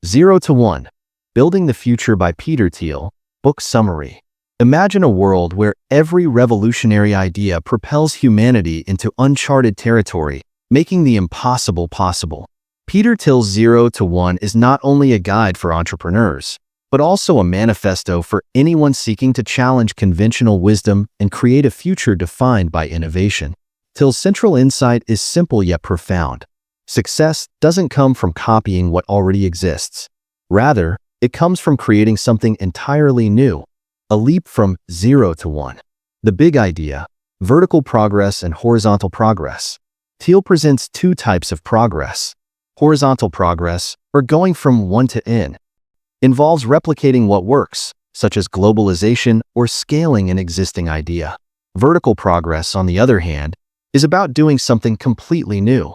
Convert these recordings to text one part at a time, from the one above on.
0 to 1. Building the Future by Peter Thiel. Book summary. Imagine a world where every revolutionary idea propels humanity into uncharted territory, making the impossible possible. Peter Thiel's 0 to 1 is not only a guide for entrepreneurs, but also a manifesto for anyone seeking to challenge conventional wisdom and create a future defined by innovation. Thiel's central insight is simple yet profound. Success doesn't come from copying what already exists. Rather, it comes from creating something entirely new, a leap from 0 to 1. The big idea: vertical progress and horizontal progress. Thiel presents two types of progress. Horizontal progress, or going from 1 to n, involves replicating what works, such as globalization or scaling an existing idea. Vertical progress, on the other hand, is about doing something completely new,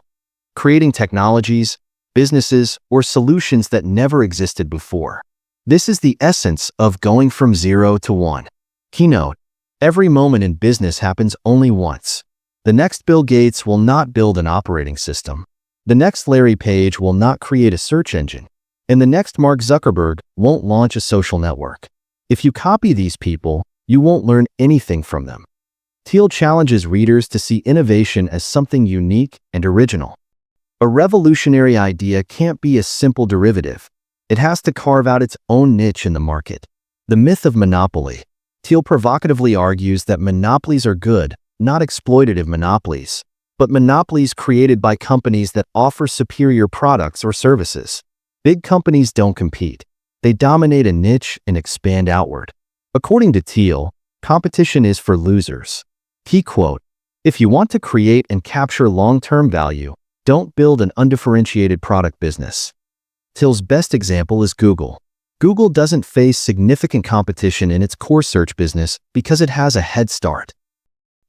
creating technologies, businesses, or solutions that never existed before. This is the essence of going from 0 to 1. Keynote: every moment in business happens only once. The next Bill Gates will not build an operating system. The next Larry Page will not create a search engine. And the next Mark Zuckerberg won't launch a social network. If you copy these people, you won't learn anything from them. Thiel challenges readers to see innovation as something unique and original. A revolutionary idea can't be a simple derivative. It has to carve out its own niche in the market. The myth of monopoly. Thiel provocatively argues that monopolies are good, not exploitative monopolies, but monopolies created by companies that offer superior products or services. Big companies don't compete. They dominate a niche and expand outward. According to Thiel, competition is for losers. He quote, "If you want to create and capture long-term value, don't build an undifferentiated product business." Thiel's best example is Google. Google doesn't face significant competition in its core search business because it has a head start.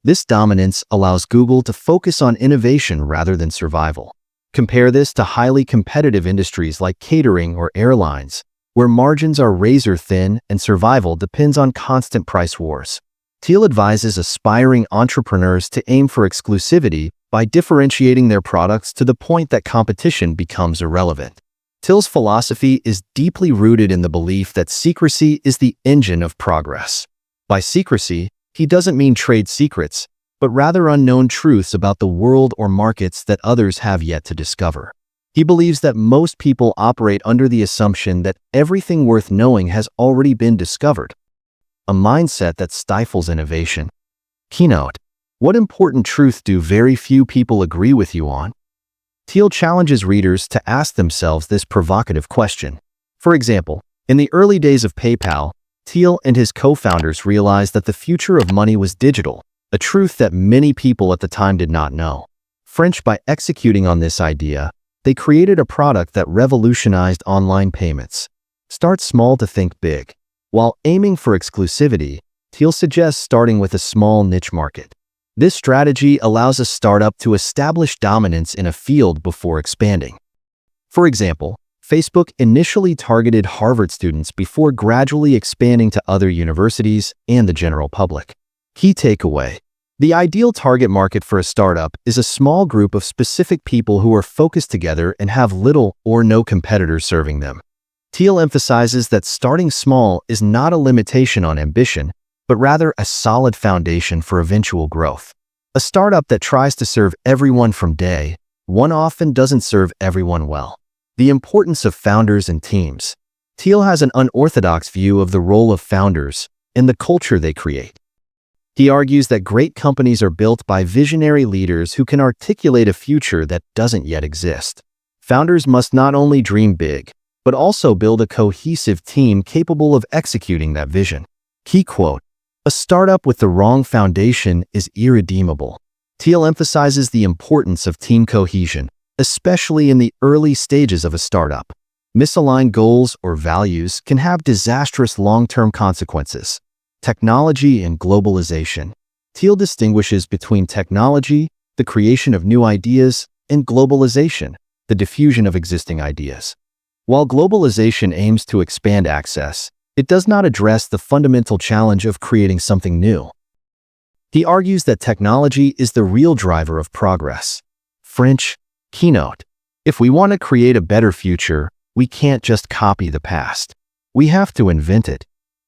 This dominance allows Google to focus on innovation rather than survival. Compare this to highly competitive industries like catering or airlines, where margins are razor-thin and survival depends on constant price wars. Thiel advises aspiring entrepreneurs to aim for exclusivity by differentiating their products to the point that competition becomes irrelevant. Thiel's philosophy is deeply rooted in the belief that secrecy is the engine of progress. By secrecy, he doesn't mean trade secrets, but rather unknown truths about the world or markets that others have yet to discover. He believes that most people operate under the assumption that everything worth knowing has already been discovered, a mindset that stifles innovation. Keynote: what important truth do very few people agree with you on? Thiel challenges readers to ask themselves this provocative question. For example, in the early days of PayPal, Thiel and his co-founders realized that the future of money was digital, a truth that many people at the time did not know. By executing on this idea, they created a product that revolutionized online payments. Start small to think big. While aiming for exclusivity, Thiel suggests starting with a small niche market. This strategy allows a startup to establish dominance in a field before expanding. For example, Facebook initially targeted Harvard students before gradually expanding to other universities and the general public. Key takeaway: the ideal target market for a startup is a small group of specific people who are focused together and have little or no competitors serving them. Thiel emphasizes that starting small is not a limitation on ambition, but rather a solid foundation for eventual growth. A startup that tries to serve everyone from day one often doesn't serve everyone well. The importance of founders and teams. Thiel has an unorthodox view of the role of founders and the culture they create. He argues that great companies are built by visionary leaders who can articulate a future that doesn't yet exist. Founders must not only dream big, but also build a cohesive team capable of executing that vision. Key quote: a startup with the wrong foundation is irredeemable. Thiel emphasizes the importance of team cohesion, especially in the early stages of a startup. Misaligned goals or values can have disastrous long-term consequences. Technology and globalization. Thiel distinguishes between technology, the creation of new ideas, and globalization, the diffusion of existing ideas. While globalization aims to expand access, it does not address the fundamental challenge of creating something new. He argues that technology is the real driver of progress. Keynote: if we want to create a better future, we can't just copy the past. We have to invent it.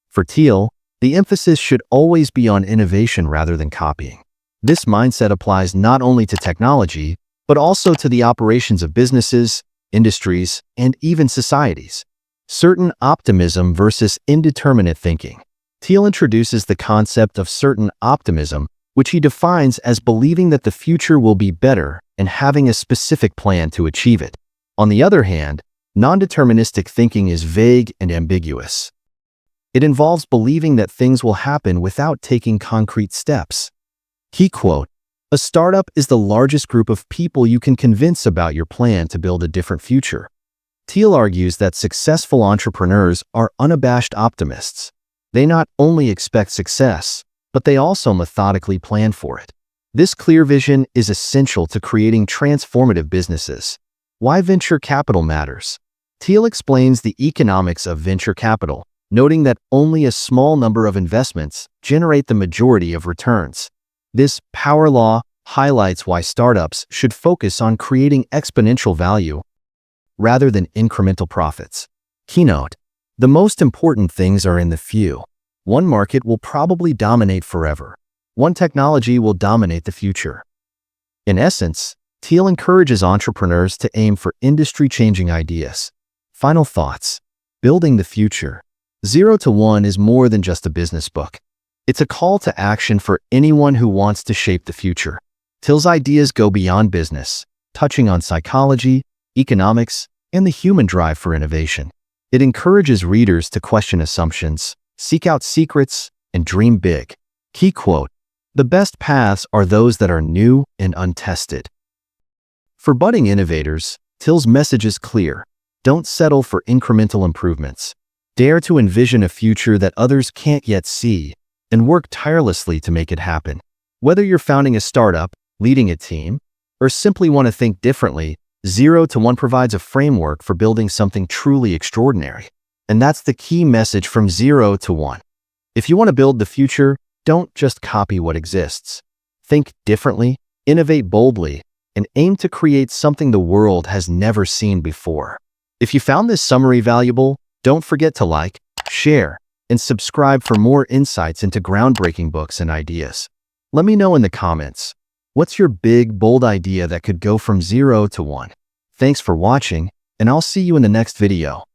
For Thiel, the emphasis should always be on innovation rather than copying. This mindset applies not only to technology, but also to the operations of businesses, industries, and even societies. Certain optimism versus indeterminate thinking. Thiel introduces the concept of certain optimism, which he defines as believing that the future will be better and having a specific plan to achieve it. On the other hand, non-deterministic thinking is vague and ambiguous. It involves believing that things will happen without taking concrete steps. Key quote, "A startup is the largest group of people you can convince about your plan to build a different future." Thiel argues that successful entrepreneurs are unabashed optimists. They not only expect success, but they also methodically plan for it. This clear vision is essential to creating transformative businesses. Why venture capital matters. Thiel explains the economics of venture capital, noting that only a small number of investments generate the majority of returns. This power law highlights why startups should focus on creating exponential value rather than incremental profits. Keynote: the most important things are in the few. One market will probably dominate forever. One technology will dominate the future. In essence, Thiel encourages entrepreneurs to aim for industry-changing ideas. Final thoughts. Building the future. 0 to 1 is more than just a business book. It's a call to action for anyone who wants to shape the future. Thiel's ideas go beyond business, touching on psychology, economics, and the human drive for innovation. It encourages readers to question assumptions, seek out secrets, and dream big. Key quote, "The best paths are those that are new and untested." For budding innovators, Thiel's message is clear. Don't settle for incremental improvements. Dare to envision a future that others can't yet see, and work tirelessly to make it happen. Whether you're founding a startup, leading a team, or simply want to think differently, 0 to 1 provides a framework for building something truly extraordinary. And that's the key message from 0 to 1. If you want to build the future, don't just copy what exists. Think differently, innovate boldly, and aim to create something the world has never seen before. If you found this summary valuable, don't forget to like, share, and subscribe for more insights into groundbreaking books and ideas. Let me know in the comments, what's your big, bold idea that could go from 0 to 1? Thanks for watching, and I'll see you in the next video.